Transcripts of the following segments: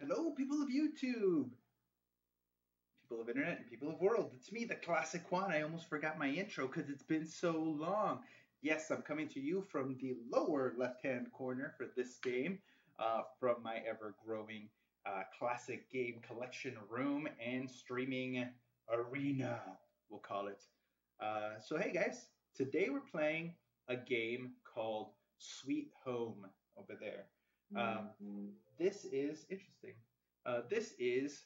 Hello, people of YouTube, people of internet, and people of world. It's me, the Classic Juan. I almost forgot my intro because it's been so long. Yes, I'm coming to you from the lower left-hand corner for this game, from my ever-growing classic game collection room and streaming arena, we'll call it. So hey guys, today we're playing a game called Sweet Home over there. This is interesting. This is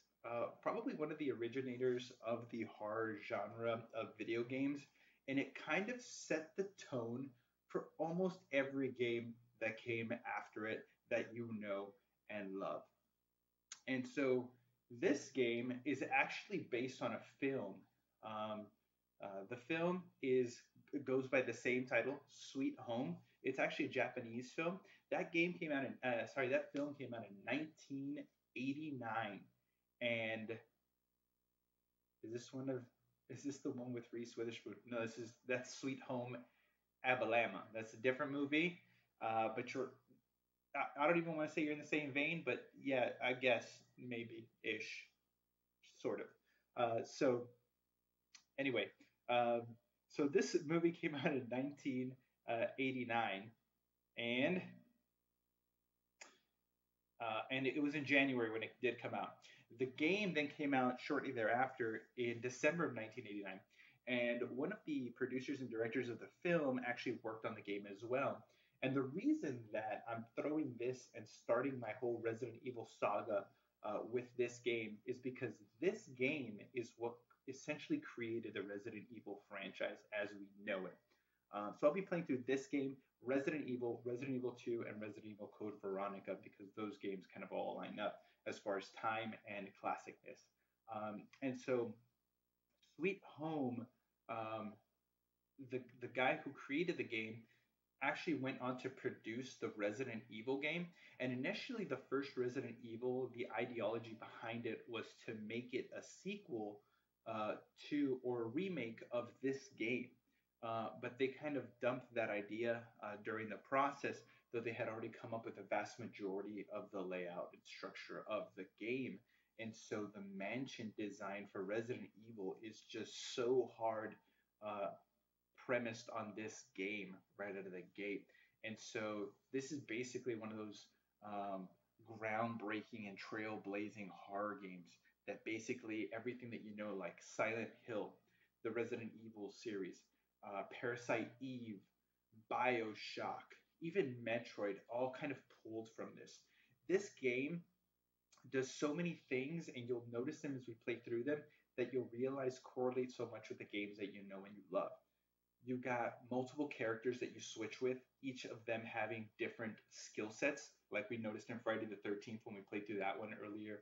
probably one of the originators of the horror genre of video games, and it kind of set the tone for almost every game that came after it that you know and love. And so this game is actually based on a film. Um, the film is goes by the same title, Sweet Home. It's actually a Japanese film. That film came out in 1989. And is this one of is this the one with Reese Witherspoon? No, that's Sweet Home Alabama. That's a different movie. But I don't even want to say you're in the same vein, but yeah, I guess maybe ish, sort of. So anyway, um, so this movie came out in 1989, and and it was in January when it did come out. The game then came out shortly thereafter in December of 1989, and one of the producers and directors of the film actually worked on the game as well. And the reason that I'm throwing this and starting my whole Resident Evil saga with this game is because this game is what essentially created the Resident Evil franchise as we know it. So I'll be playing through this game, Resident Evil, Resident Evil 2, and Resident Evil Code Veronica because those games kind of all line up as far as time and classicness. And so Sweet Home, um, the guy who created the game actually went on to produce the Resident Evil game. And initially, the first Resident Evil, the ideology behind it was to make it a sequel uh, to or a remake of this game. But they kind of dumped that idea during the process, though they had already come up with the vast majority of the layout and structure of the game. And so the mansion design for Resident Evil is just so hard uh, premised on this game right out of the gate. And so this is basically one of those um, groundbreaking and trailblazing horror games that basically everything that you know, like Silent Hill, the Resident Evil series, Parasite Eve, Bioshock, even Metroid, all kind of pulled from this. This game does so many things, and you'll notice them as we play through them that you'll realize correlate so much with the games that you know and you love. You got multiple characters that you switch with, each of them having different skill sets, like we noticed in Friday the 13th when we played through that one earlier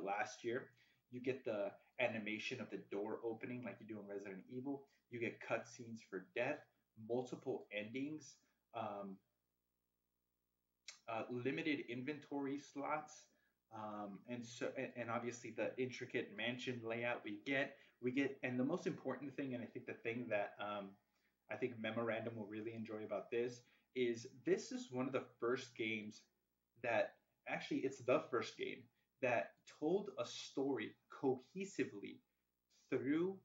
last year. You get the animation of the door opening, like you do in Resident Evil. You get cutscenes for death, multiple endings, um, limited inventory slots, and obviously the intricate mansion layout we get, and the most important thing, and I think the thing that I think Memorandum will really enjoy about this is one of the first games that actually it's the first game that told a story cohesively through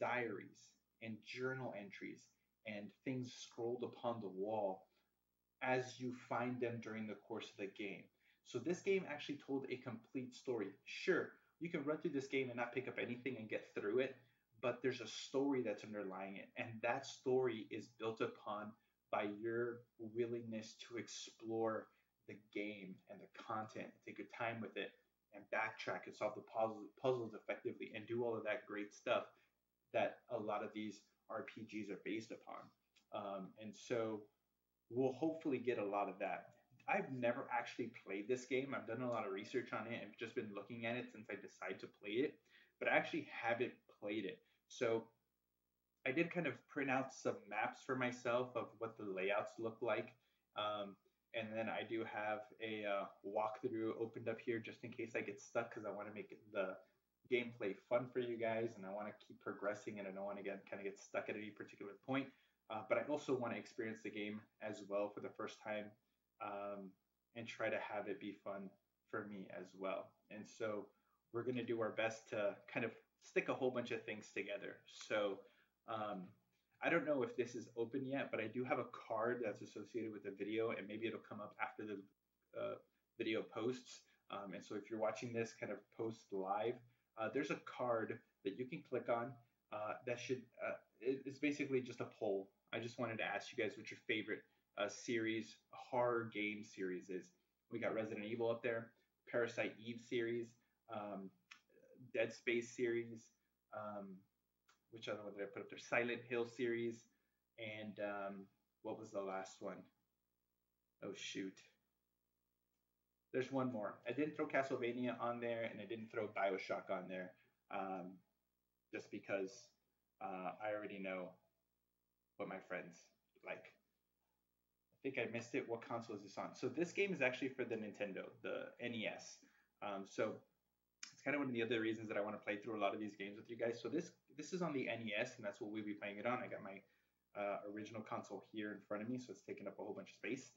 diaries and journal entries and things scrolled upon the wall as you find them during the course of the game. So this game actually told a complete story. Sure, you can run through this game and not pick up anything and get through it, but there's a story that's underlying it. And that story is built upon by your willingness to explore the game and the content, and take your time with it, and backtrack and solve the puzzles effectively, and do all of that great stuff that a lot of these RPGs are based upon. And so we'll hopefully get a lot of that. I've never actually played this game. I've done a lot of research on it and just been looking at it since I decided to play it, but I actually haven't played it. So I did kind of print out some maps for myself of what the layouts look like. And then I do have a walkthrough opened up here just in case I get stuck because I want to make the gameplay fun for you guys, and I want to keep progressing, and I don't want to get stuck at any particular point. But I also want to experience the game as well for the first time, and try to have it be fun for me as well. And so we're going to do our best to kind of stick a whole bunch of things together. So um, I don't know if this is open yet, but I do have a card that's associated with the video, and maybe it'll come up after the video posts. And so if you're watching this kind of post live, there's a card that you can click on that should, it's basically just a poll. I just wanted to ask you guys what your favorite series, horror game series is. We got Resident Evil up there, Parasite Eve series, um, Dead Space series, um, which other one did I put up there? Silent Hill series, and what was the last one? Oh shoot. There's one more. I didn't throw Castlevania on there, and I didn't throw Bioshock on there, just because I already know what my friends like. I think I missed it. What console is this on? So this game is actually for the Nintendo, the NES. So it's kind of one of the other reasons that I want to play through a lot of these games with you guys. So this is on the NES, and that's what we'll be playing it on. I got my original console here in front of me, so it's taking up a whole bunch of space.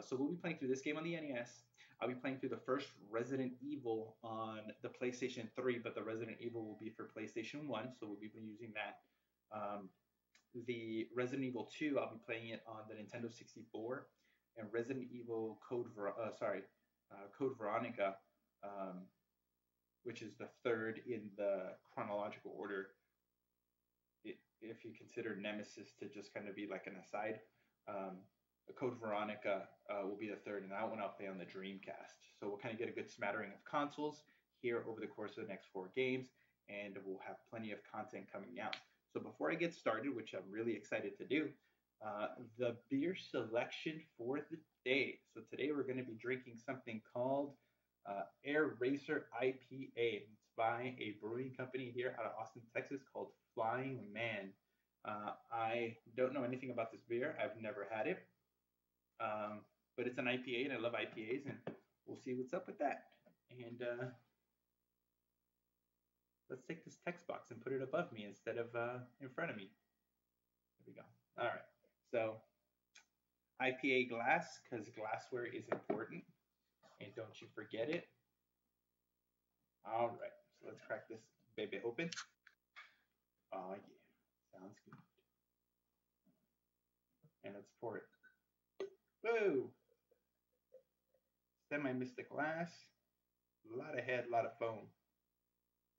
So we'll be playing through this game on the NES. I'll be playing through the first Resident Evil on the PlayStation 3, but the Resident Evil will be for PlayStation 1, so we'll be using that. The Resident Evil 2, I'll be playing it on the Nintendo 64, and Resident Evil Code Veronica, which is the third in the chronological order, if you consider Nemesis to just kind of be like an aside. Code Veronica will be the third, and that one I'll play on the Dreamcast. So we'll kind of get a good smattering of consoles here over the course of the next 4 games, and we'll have plenty of content coming out. So before I get started, which I'm really excited to do, the beer selection for the day. So today we're going to be drinking something called Air Racer IPA. It's by a brewing company here out of Austin, Texas called Flying Man. I don't know anything about this beer. I've never had it. But it's an IPA, and I love IPAs, and we'll see what's up with that. And let's take this text box and put it above me instead of in front of me. There we go. All right. So IPA glass, because glassware is important, and don't you forget it. All right. So let's crack this baby open. Oh yeah, sounds good. And let's pour it. Whoa! Semi-missed the glass. A lot of head, a lot of foam.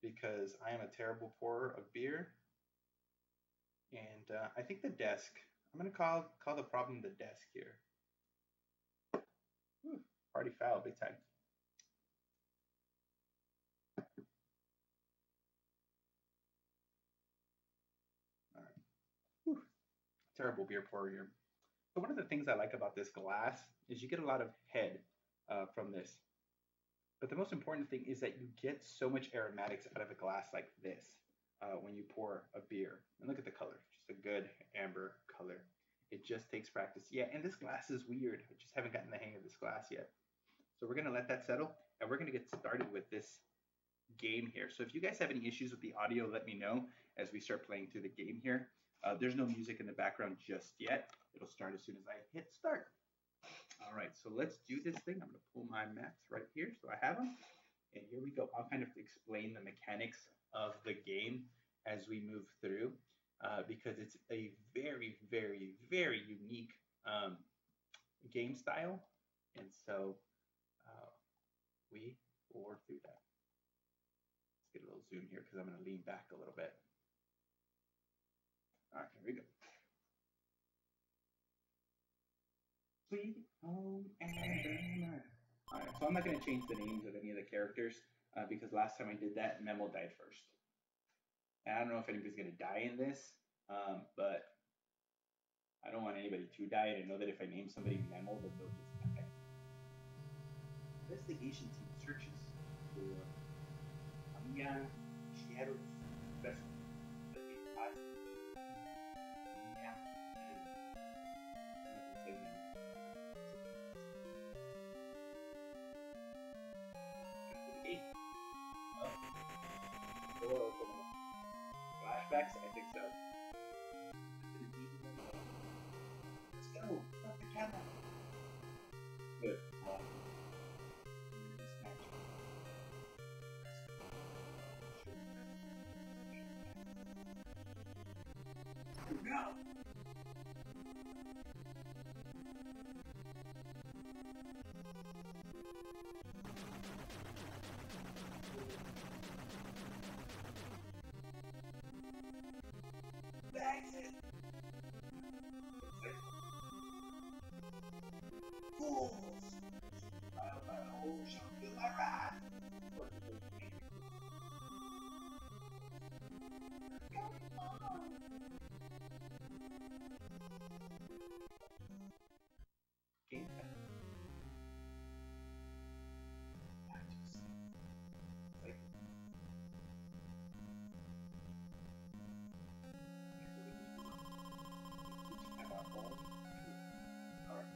Because I am a terrible pourer of beer. And I think the desk. I'm gonna call the problem the desk here. Whew, party foul, big time. All right. Whew. Terrible beer pourer here. So one of the things I like about this glass is you get a lot of head from this. But the most important thing is that you get so much aromatics out of a glass like this when you pour a beer. And look at the color, just a good amber color. It just takes practice. Yeah, and this glass is weird. I just haven't gotten the hang of this glass yet. So we're going to let that settle, and we're going to get started with this game here. So if you guys have any issues with the audio, let me know as we start playing through the game here. There's no music in the background just yet. It'll start as soon as I hit start. All right, so let's do this thing. I'm going to pull my maps right here so I have them. And here we go. I'll kind of explain the mechanics of the game as we move through because it's a very, very, very unique game style. And so we will work through that. Let's get a little zoom here because I'm going to lean back a little bit. All right, here we go. Sweet home Alabama. All right, so I'm not going to change the names of any of the characters because last time I did that, Memo died first. And I don't know if anybody's going to die in this, but I don't want anybody to die. And I know that if I name somebody Memo, that they'll just die. Investigation team searches for Amiga Shadows Special. Flashbacks? I think so. Let's go! Drop the camera! Good. Dispatch no! Exit! Fools! Oh, shall feel my wrath! Game time. Like, alright.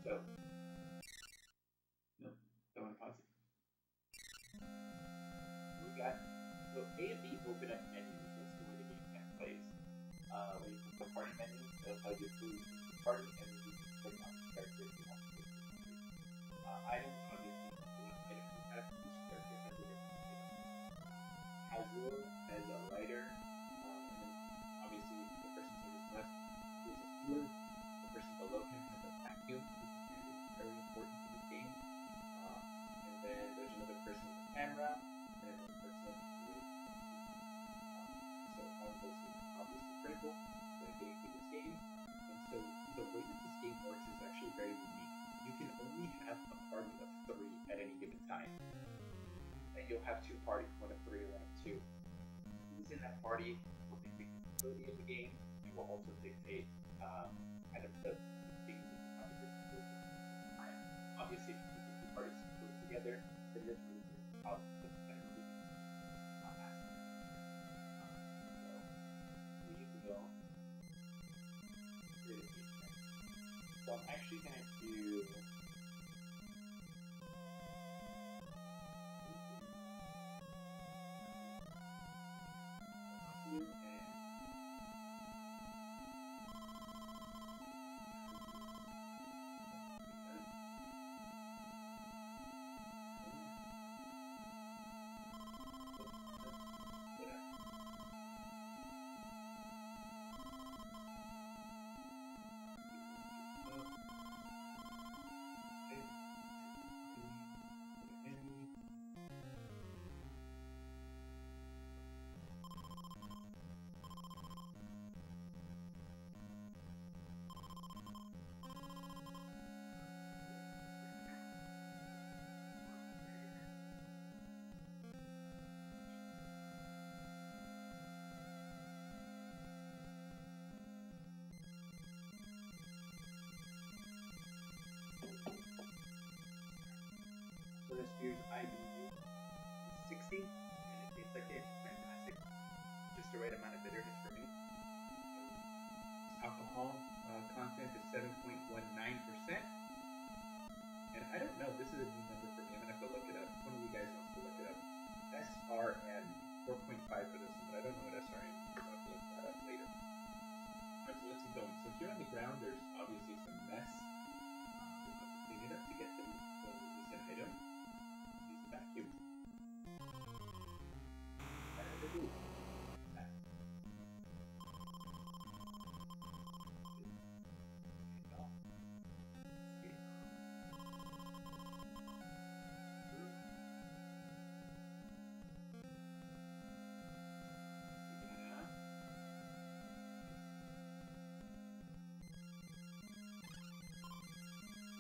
So, no, don't want to pause it. We got, so A and B open up menus. That's the way the game kind of plays. When you click the party menu, it'll tell you who's in the party, and then you can click on the characters you want to click on. Items, obviously, items you have, each character has a different item. Casual has a lighter, and then obviously the person to his left is a healer. The person below him has a vacuum, which is very important to the game. And then there's another person with a camera, and another person with so all of those things are obviously critical when getting through this game. And so the way that this game works is actually very unique. You can only have a party of 3 at any given time. And you'll have 2 parties, one of 3 or one of 2. Who's in that party will dictate the ability of the game, and will also dictate kind of the things that you have to do. Obviously, if you keep 2 parties close together, then it is really how the family aspect. So we will create a team. So I'm actually going to do you and so this beer's IBU 60, and it tastes like it's fantastic. Just the right amount of bitterness for me. Alcohol content is 7.19%. And I don't know, this is a new number for me. I'm going to have to look it up. One of you guys wants to look it up. SRM 4.5 for this one, but I don't know what SRM is. I'll have to look that up later. Alright, so let's keep going. So here on the ground, there's obviously some mess. We'll have to clean it up to get them to release an item. Use the vacuum.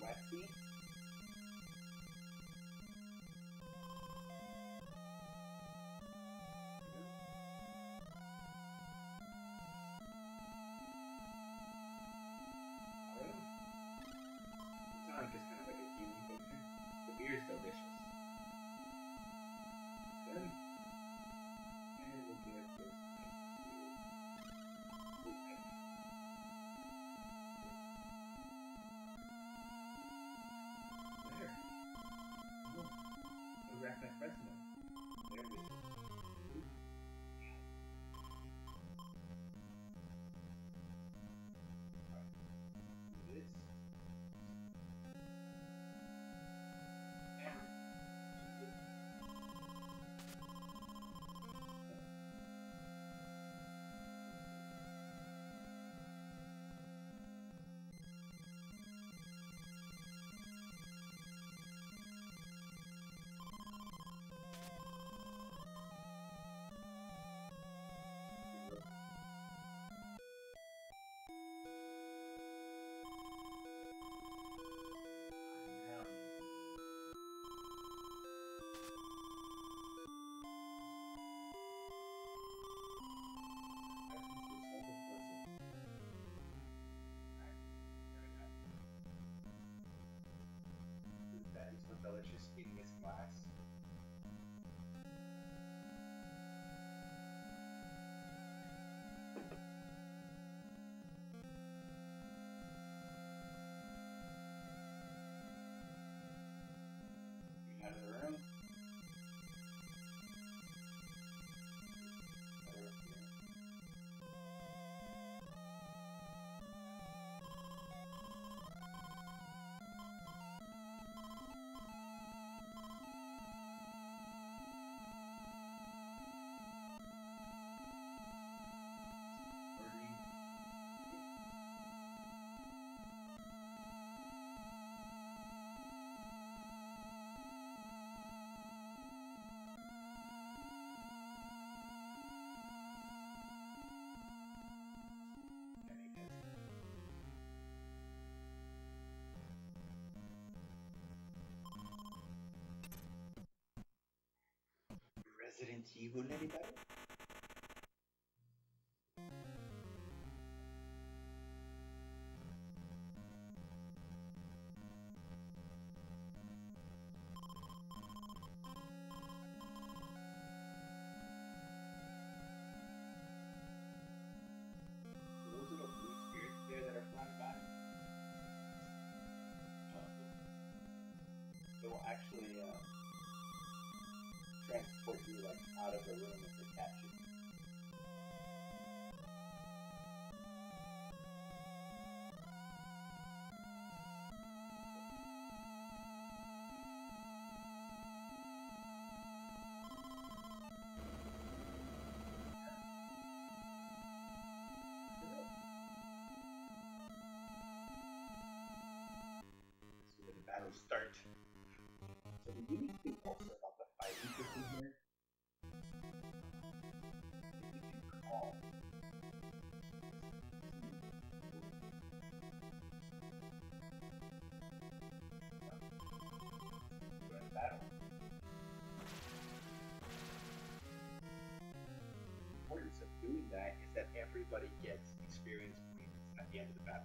Waxy. Tonic is kind of like a healing potion. The beer is delicious. Good. And we'll give this there. We'll wrap that president. There we go. the fella's just eating his glass. Out of the room. Resident Evil, anybody? Those little blue spirits there that are flying by, they will actually transport you like out of the room if they catch you. So when the battles start. So the unique thing also about the fighting system here is you can call during the battle. The importance of doing that is that everybody gets experience points at the end of the battle.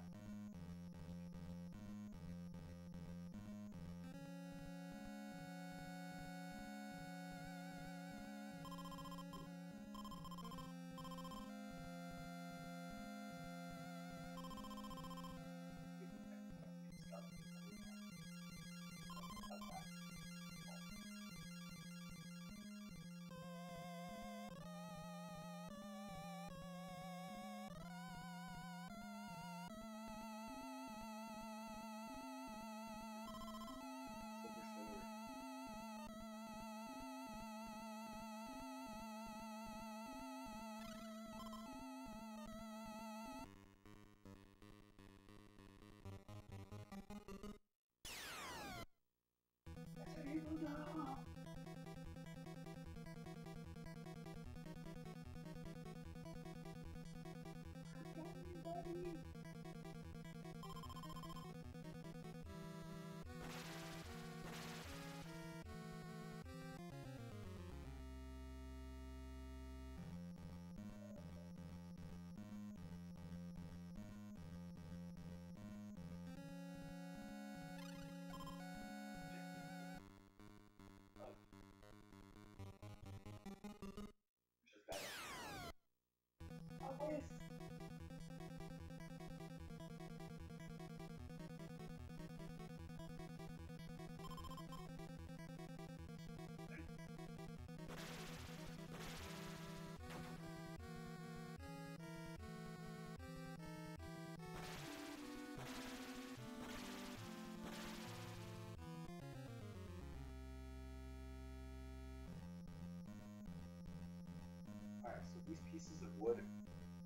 Alright, so these pieces of wood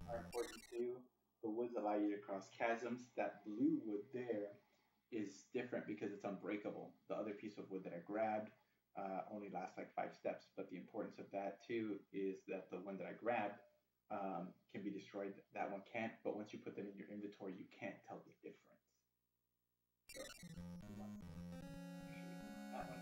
are important too. The woods allow you to cross chasms. That blue wood there is different because it's unbreakable. The other piece of wood that I grabbed only lasts like 5 steps, but the importance of that too is that the one that I grabbed can be destroyed. That one can't, but once you put them in your inventory, you can't tell the difference. So, that one.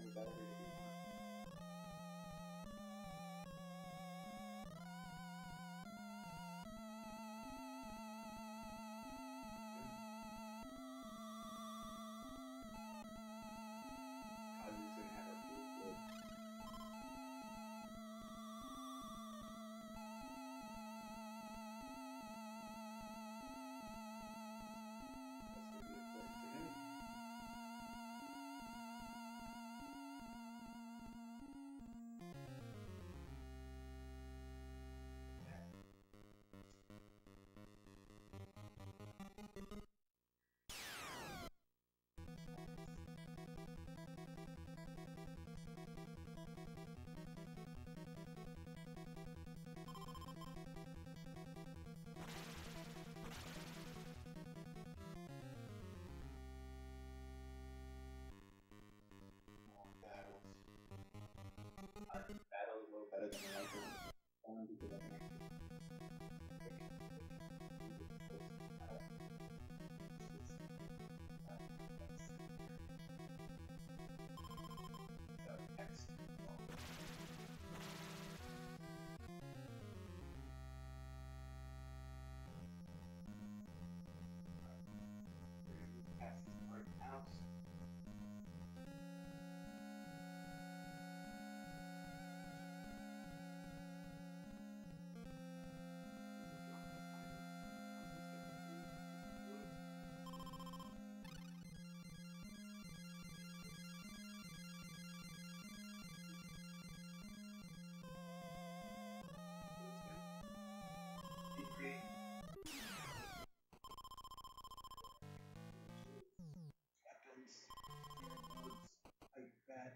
your battery to be on. Kazu's gonna have our blue wood. That's gonna be important to him. Battles. Battle is a little better than I like it. Only because I can actually text. Pass this part out. Weapons, like that.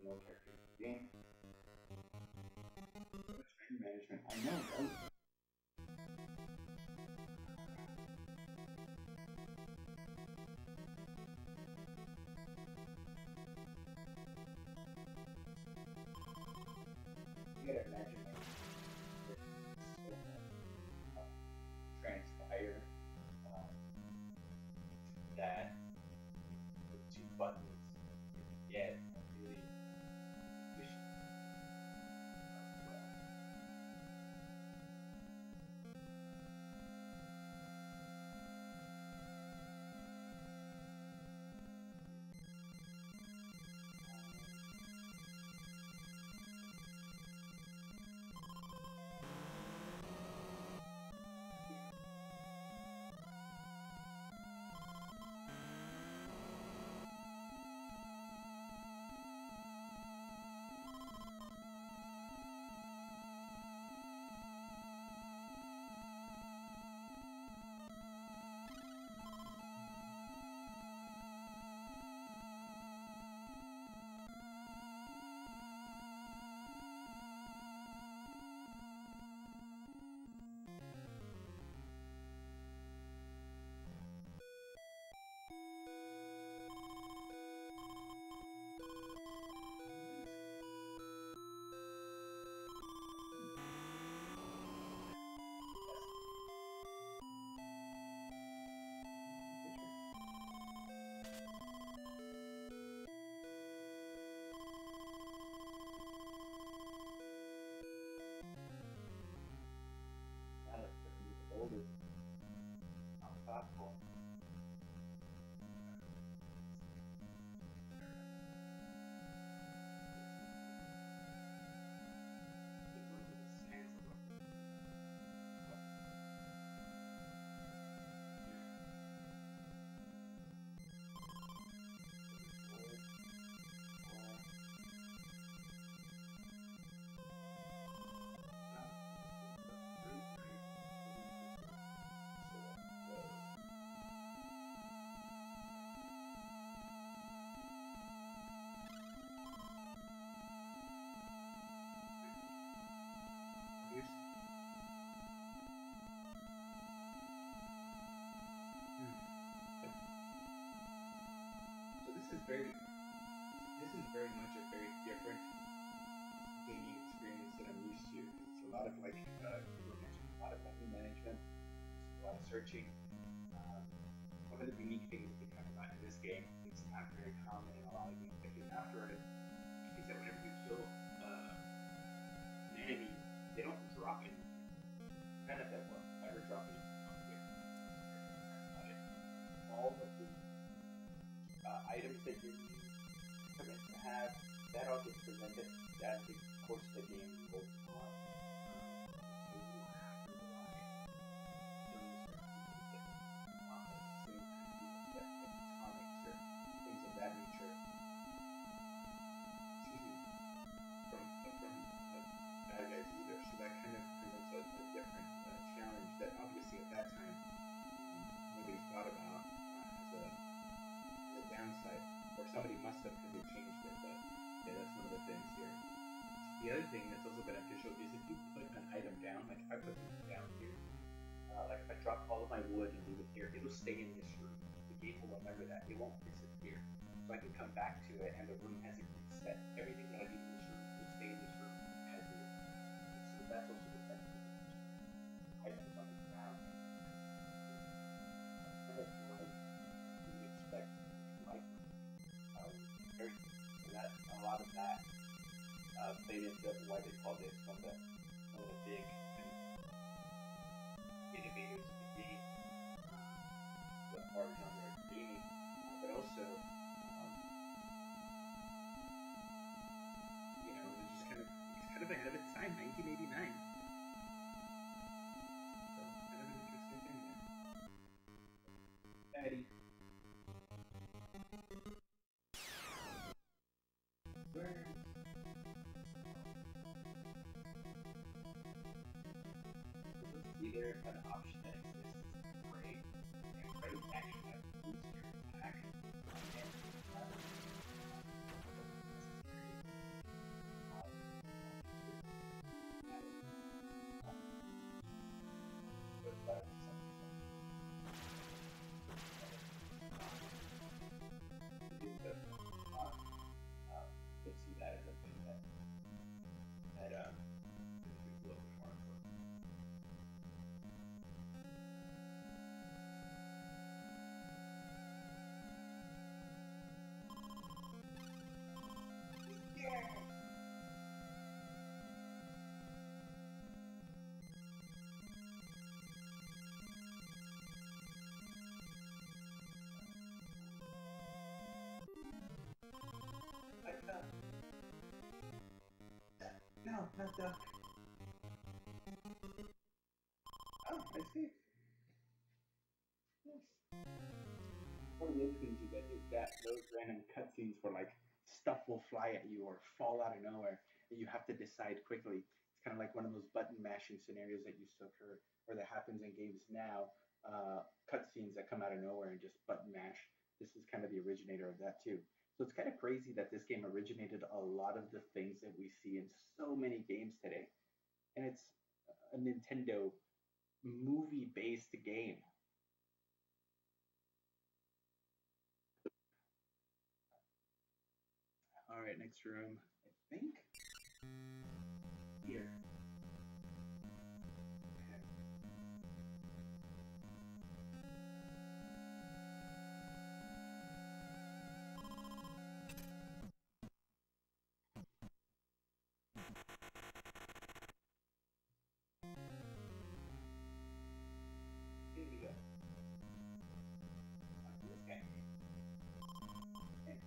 No character game. Screen management. I know, right? You gotta imagine transpire that with two buttons get a really efficient well. very this is very much a very different gaming experience that I'm used to. It's a lot of like you were mentioning, a lot of menu management, a lot of searching. Um, One of the unique things that they talk about in this game, it's not very common in a lot of games that came after it, is that whenever you kill an enemy, they don't drop it. None of them will ever drop it on the game. About it. All of the items that you need to have, that all gets presented as the course of the game goes on. So you don't have to rely on killing certain people to get comics or things of that nature. Excuse me, from bad guys either. So that kind of presents a different challenge that obviously at that time nobody thought about as a downside, or somebody must have because they changed it. But yeah, that's one of the things here. The other thing that's also beneficial is if you put an item down, like if I put something down here, like if I drop all of my wood and leave it here, it'll stay in this room. The game will remember that. It won't disappear. So I can come back to it and the room hasn't reset. Everything that I leave in this room will stay in this room as it is. So that's also the benefit of items on the ground. Kind of like you would expect life very so that a lot of that played into why they call this one of the big kind of innovators of the game, the art genre of gaming, but also you know, it was just kind of ahead of its time, 1989. So kind of an interesting thing there. Eddie. Where? Either an option that exists is great, and great actually has a booster pack, and you'll see that as a thing that is a little bit more important. Like that. No, not duck. Oh, I see. Yes. One of the other things you get is that those random cutscenes where like stuff will fly at you or fall out of nowhere and you have to decide quickly. It's kind of like one of those button mashing scenarios that used to occur or that happens in games now. Cutscenes that come out of nowhere and just button mash. This is kind of the originator of that too. So it's kind of crazy that this game originated a lot of the things that we see in so many games today. And it's a Nintendo movie-based game. All right, next room. I think here. Okay. Here we go. Onto this guy. Okay.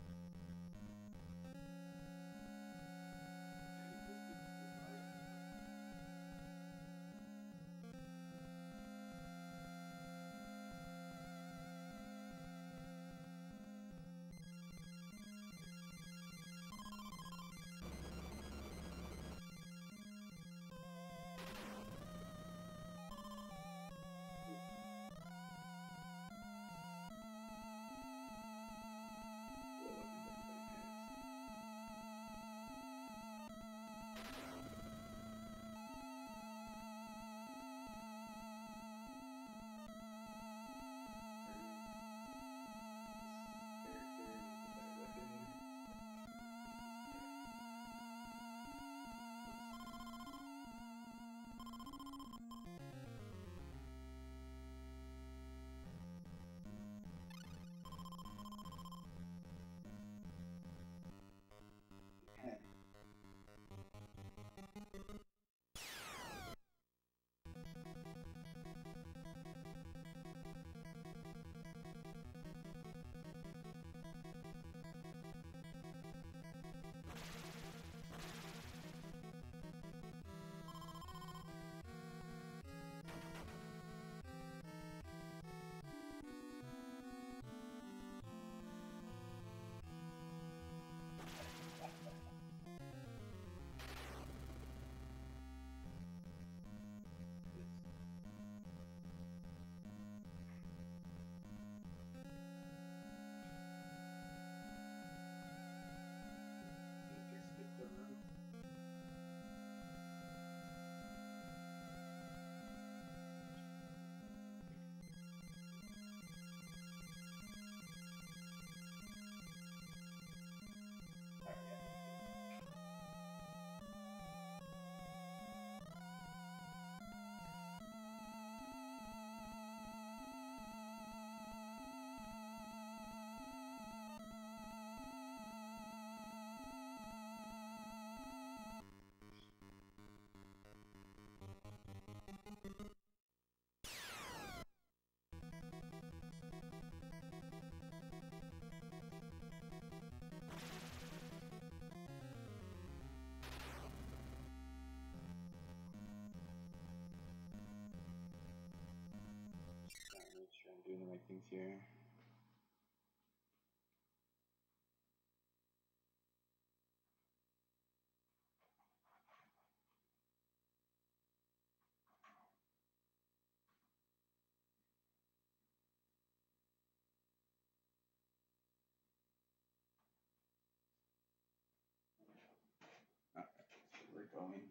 things here. Alright, we're going.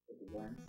The blends.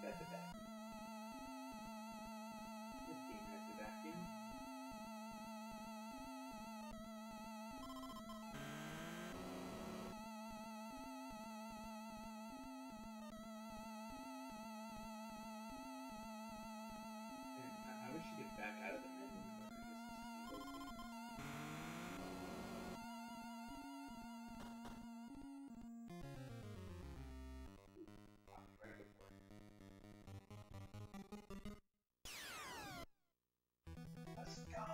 That's a vacuum. This game has a vacuum. I wish you get back out of the menu, but I guess it's one of those things. Let's go!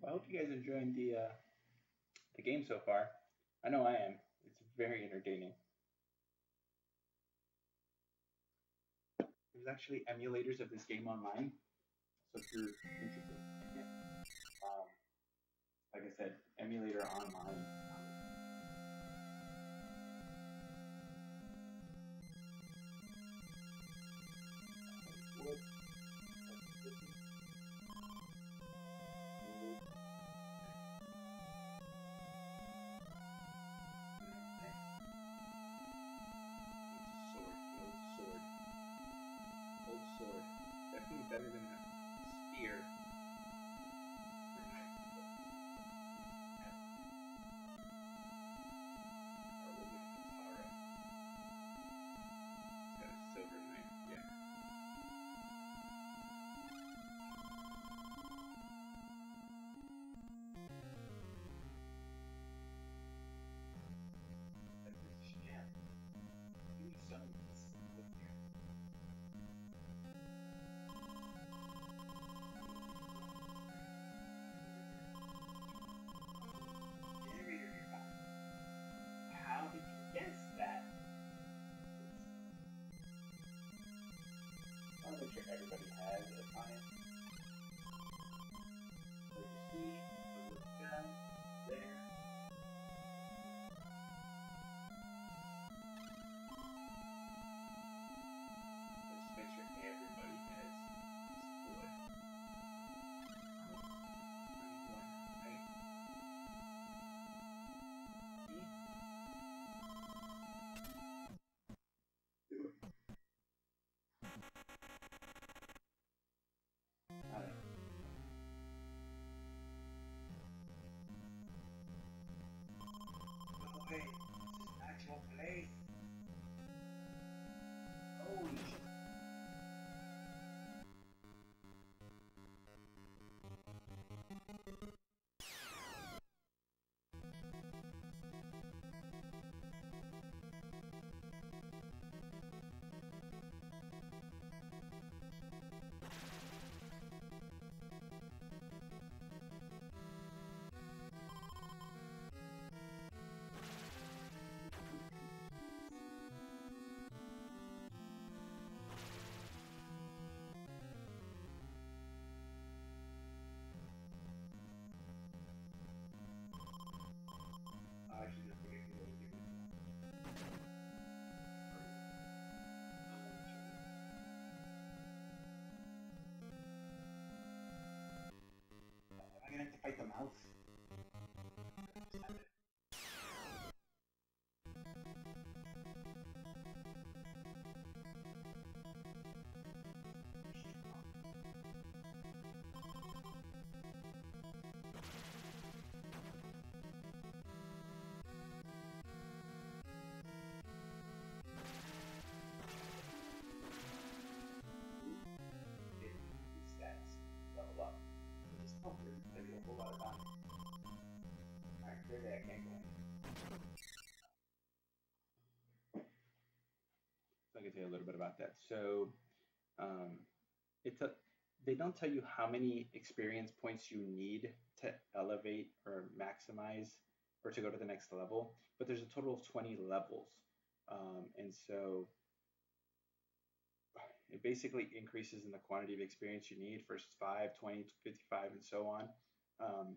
Well, I hope you guys are enjoying the game so far. I know I am. It's very entertaining. There's actually emulators of this game online, so if you're interested in it, like I said, emulator online. Wood. Sword. Definitely better than a spear. Got a silver knife, yeah. Like this shit. Give me some of this. Look here. How did you guess that? I want to make sure everybody has it on it. There's a seed, a wood gun, there. Let's make sure everybody has wood. Right. Alright. No way, this is not your place. Holy shit. Actually, I forget who was doing Am I gonna have to fight the mouse? clearly I can't go in. So I can tell you a little bit about that. So it's a they don't tell you how many experience points you need to elevate or maximize or to go to the next level, but there's a total of 20 levels. And so it basically increases in the quantity of experience you need. First 5, 20, 55, and so on. Um,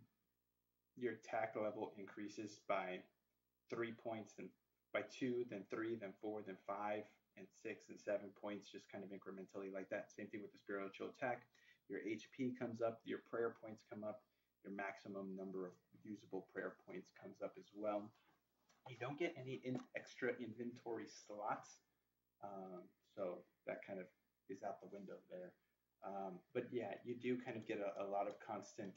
your attack level increases by 3 points, then by 2, then 3, then 4, then 5, and 6 and 7 points, just kind of incrementally like that. Same thing with the spiritual attack. Your HP comes up, your prayer points come up, your maximum number of usable prayer points comes up as well. You don't get any extra inventory slots, so that kind of is out the window there. But yeah, you do kind of get a lot of constant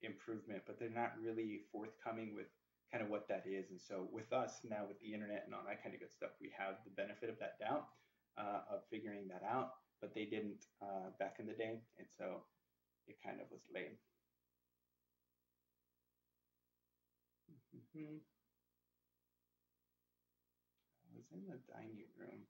improvement, but they're not really forthcoming with kind of what that is. And so with us now, with the internet and all that kind of good stuff, we have the benefit of that doubt of figuring that out, but they didn't back in the day, and so it kind of was lame. I was in the dining room.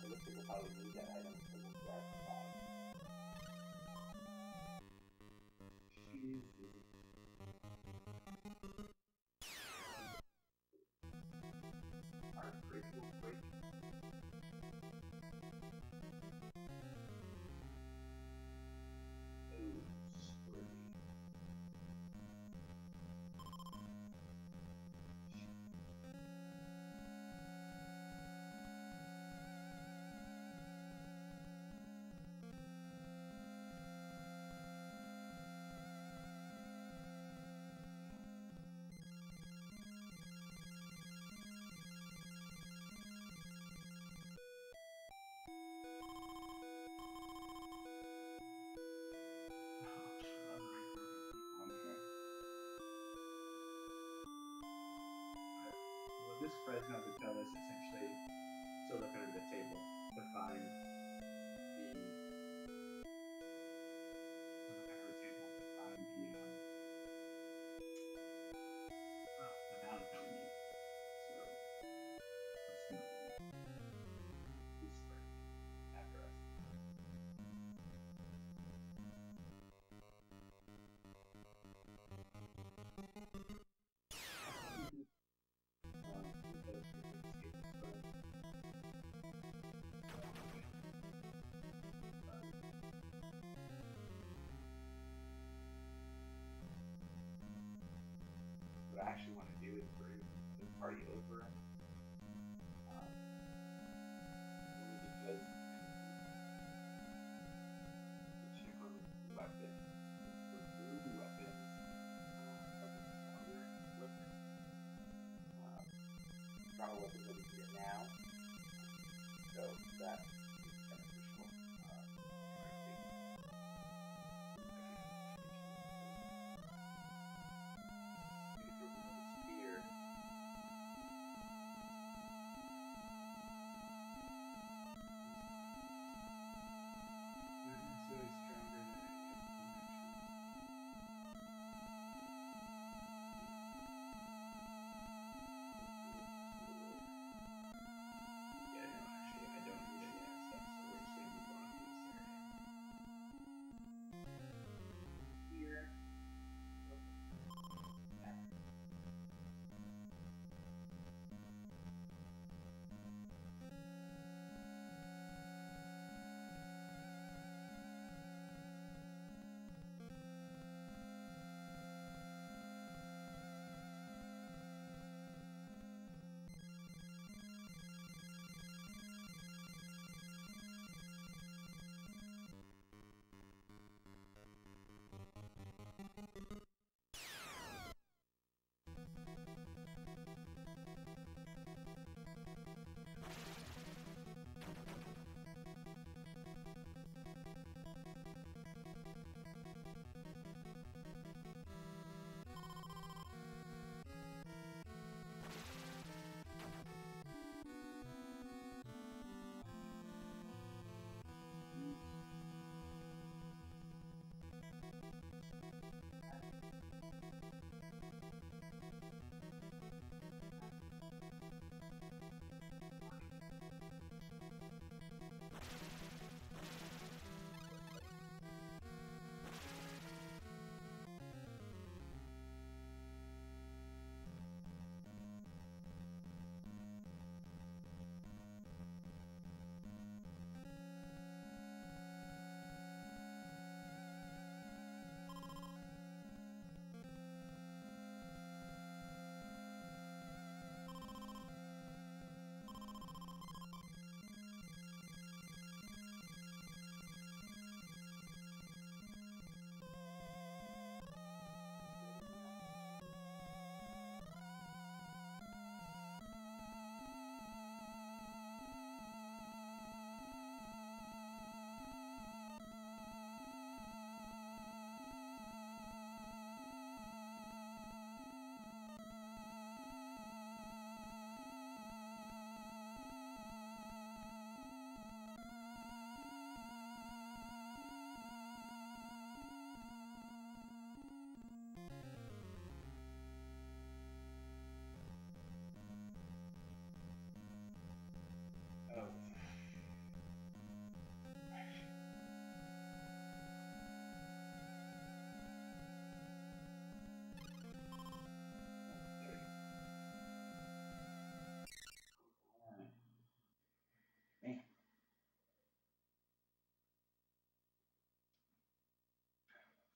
So this people probably need that item because it's right outside. Art break will break. Ooh, squirty. This Fresno would tell us essentially to look under the table to find the amount that we need. So let's see this address. What I actually want to do is bring the party over. Only because to check on weapons, remove weapons, probably wasn't ready to get now. So that is beneficial. Spear.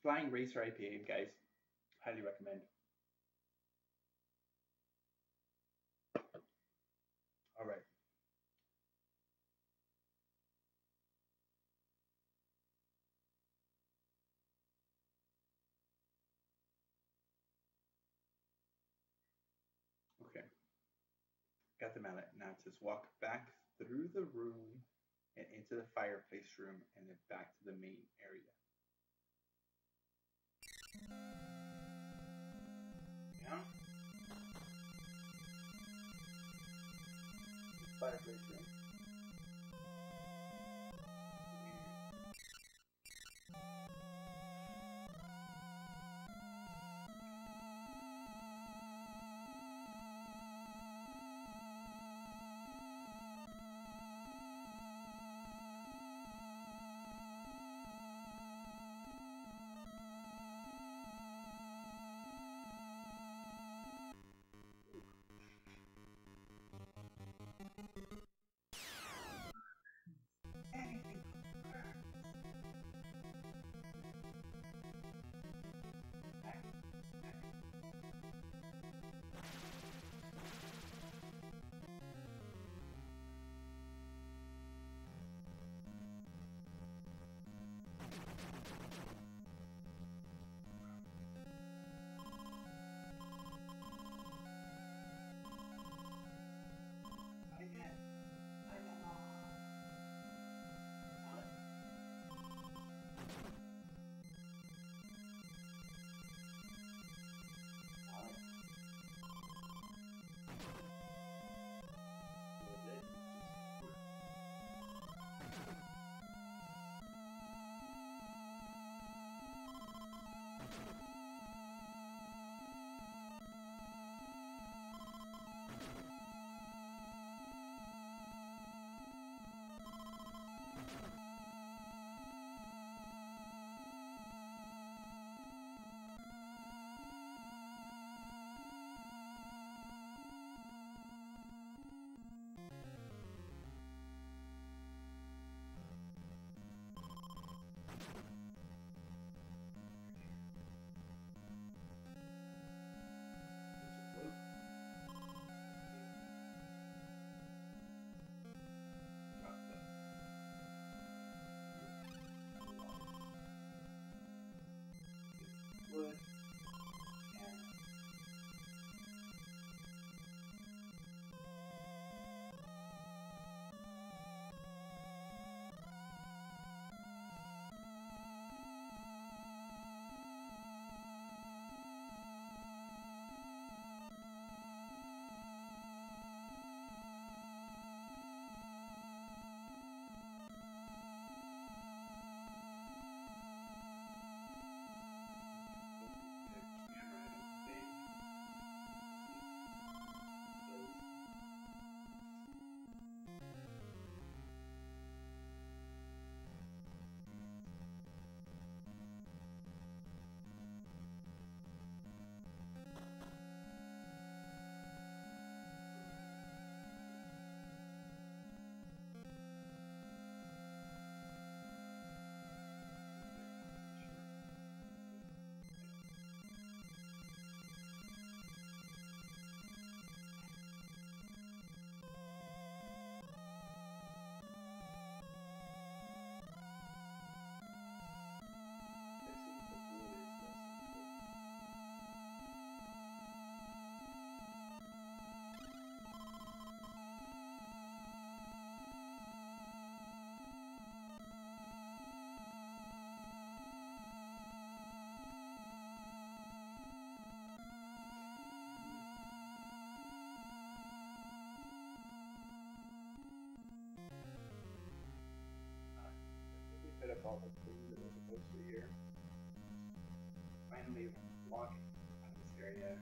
Flying Racer IPA, guys. Highly recommend. All right. Okay. Got the mallet. Now it says walk back through the room and into the fireplace room and then back to the main area. Yeah. Fireplace room. Wood. Bit of all the food that was supposed to be here. Finally walking out of this area.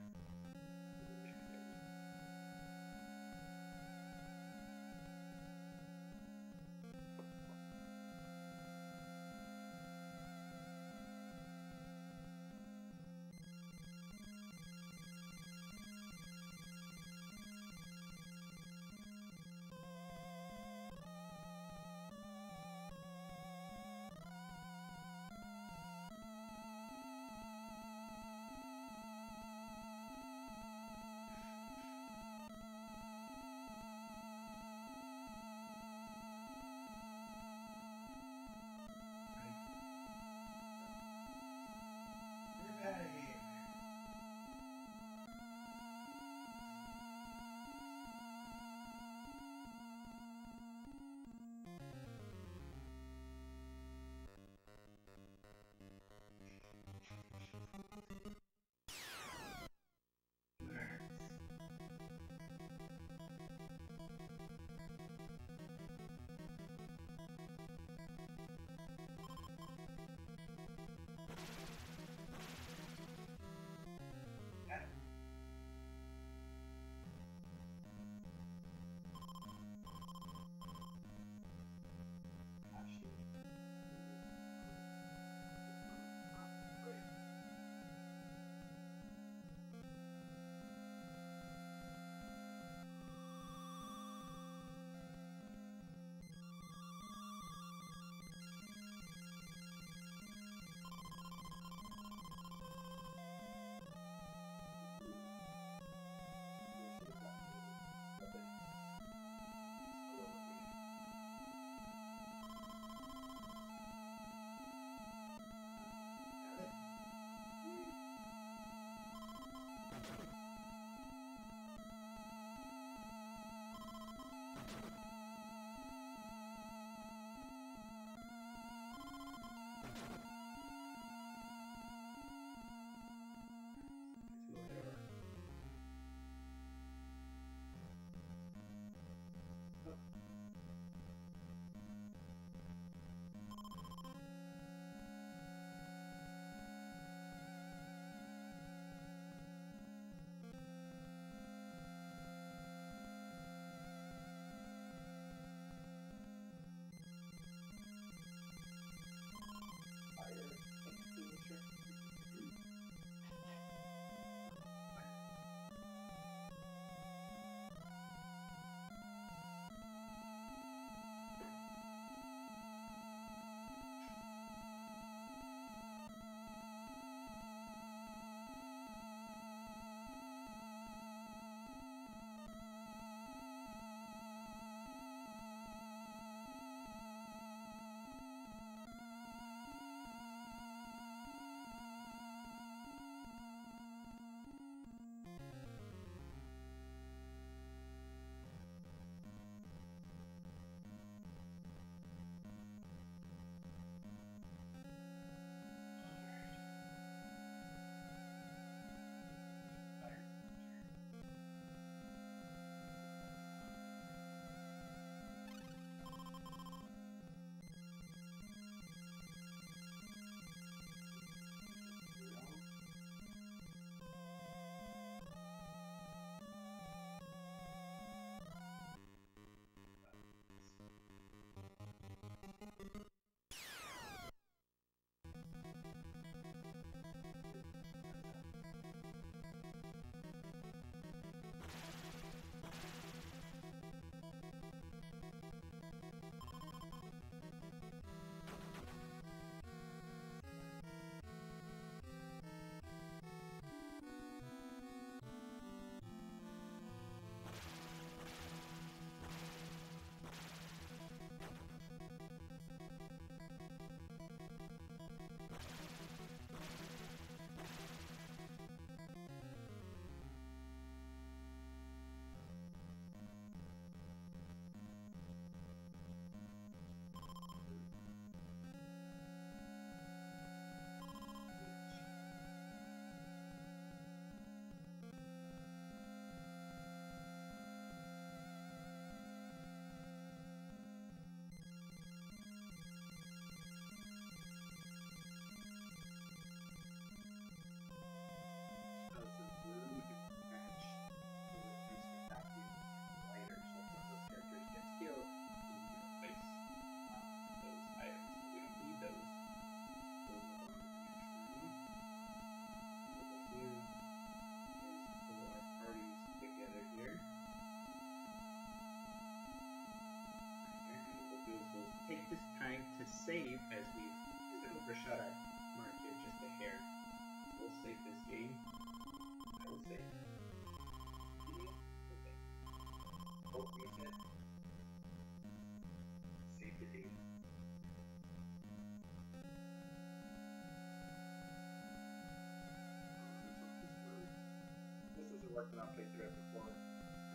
working on playthrough it before.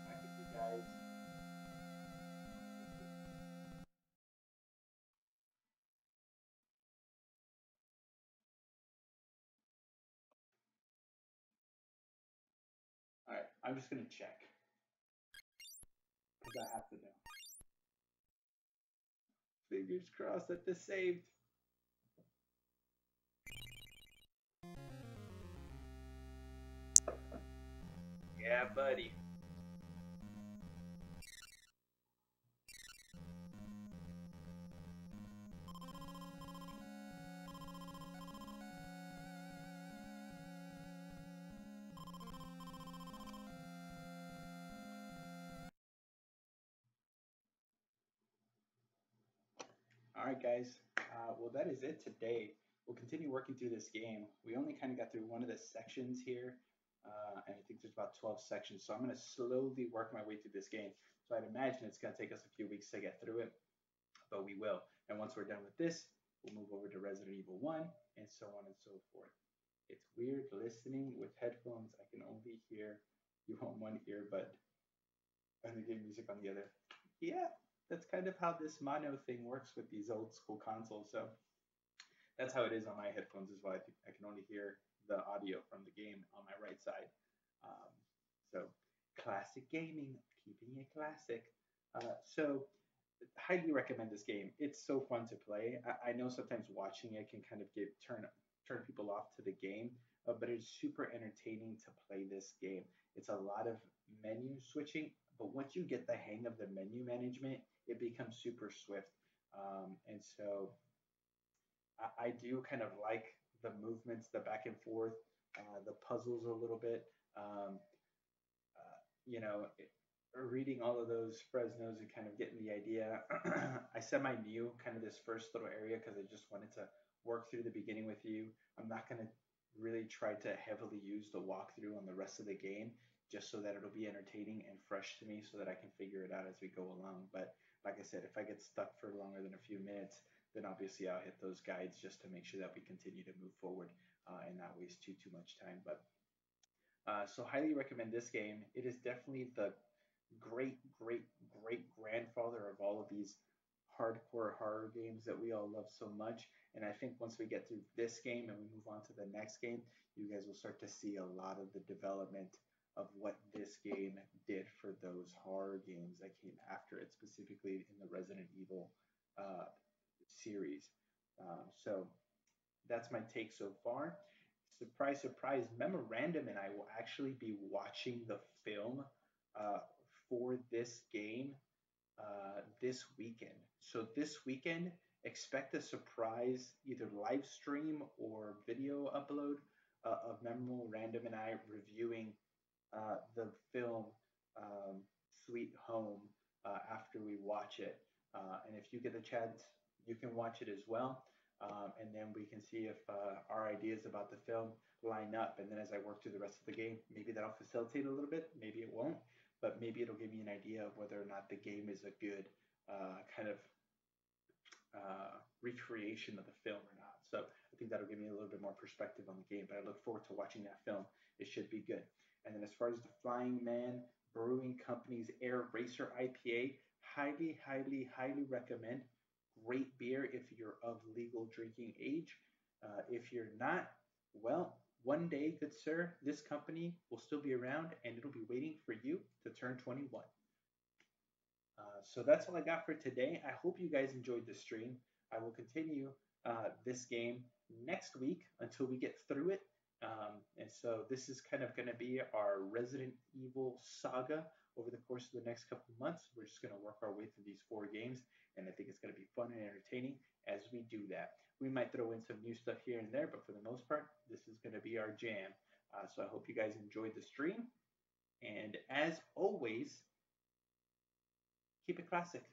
Back with you guys. All right, I'm just gonna check because I have to know. Fingers crossed that this saved. Yeah, buddy. All right, guys. Well, that is it today. We'll continue working through this game. We only kind of got through one of the sections here, and I think there's about 12 sections. So I'm going to slowly work my way through this game. So I'd imagine it's going to take us a few weeks to get through it, but we will. And once we're done with this, we'll move over to Resident Evil 1 and so on and so forth. It's weird listening with headphones. I can only hear you on one ear, but and the game music on the other. Yeah, that's kind of how this mono thing works with these old school consoles. So that's how it is on my headphones as well. I can only hear the audio from the game on my right side. Um, so classic gaming, keeping it classic. So highly recommend this game. It's so fun to play. I know sometimes watching it can kind of turn people off to the game, but it's super entertaining to play this game. It's a lot of menu switching, but once you get the hang of the menu management, it becomes super swift. And so I do kind of like the movements, the back and forth, the puzzles a little bit. Um, you know, reading all of those Fresnos and kind of getting the idea. I semi knew kind of this first little area because I just wanted to work through the beginning with you. I'm not going to really try to heavily use the walkthrough on the rest of the game just so that it'll be entertaining and fresh to me so that I can figure it out as we go along. But like I said, if I get stuck for longer than a few minutes, then obviously I'll hit those guides just to make sure that we continue to move forward and not waste too much time. But so highly recommend this game. It is definitely the great grandfather of all of these hardcore horror games that we all love so much. And I think once we get through this game and we move on to the next game, you guys will start to see a lot of the development of what this game did for those horror games that came after it, specifically in the Resident Evil uh, series. So that's my take so far. Surprise, surprise, Memorandum and I will actually be watching the film uh, for this game this weekend. So this weekend, expect a surprise either live stream or video upload of Memorandum and I reviewing the film Sweet Home after we watch it. And if you get a chance, you can watch it as well. And then we can see if our ideas about the film line up. And then as I work through the rest of the game, maybe that'll facilitate a little bit, maybe it won't, but maybe it'll give me an idea of whether or not the game is a good kind of recreation of the film or not. So I think that'll give me a little bit more perspective on the game. But I look forward to watching that film. It should be good. And then as far as the Flying Man Brewing Company's Air Racer IPA, highly recommend. Great beer if you're of legal drinking age. If you're not, well, one day, good sir, this company will still be around and it'll be waiting for you to turn 21. So that's all I got for today. I hope you guys enjoyed the stream. I will continue this game next week until we get through it. And so this is kind of going to be our Resident Evil saga over the course of the next couple of months. We're just going to work our way through these 4 games, and I think it's going to be fun and entertaining as we do that. We might throw in some new stuff here and there, but for the most part, this is going to be our jam. So I hope you guys enjoyed the stream. And as always, keep it classic.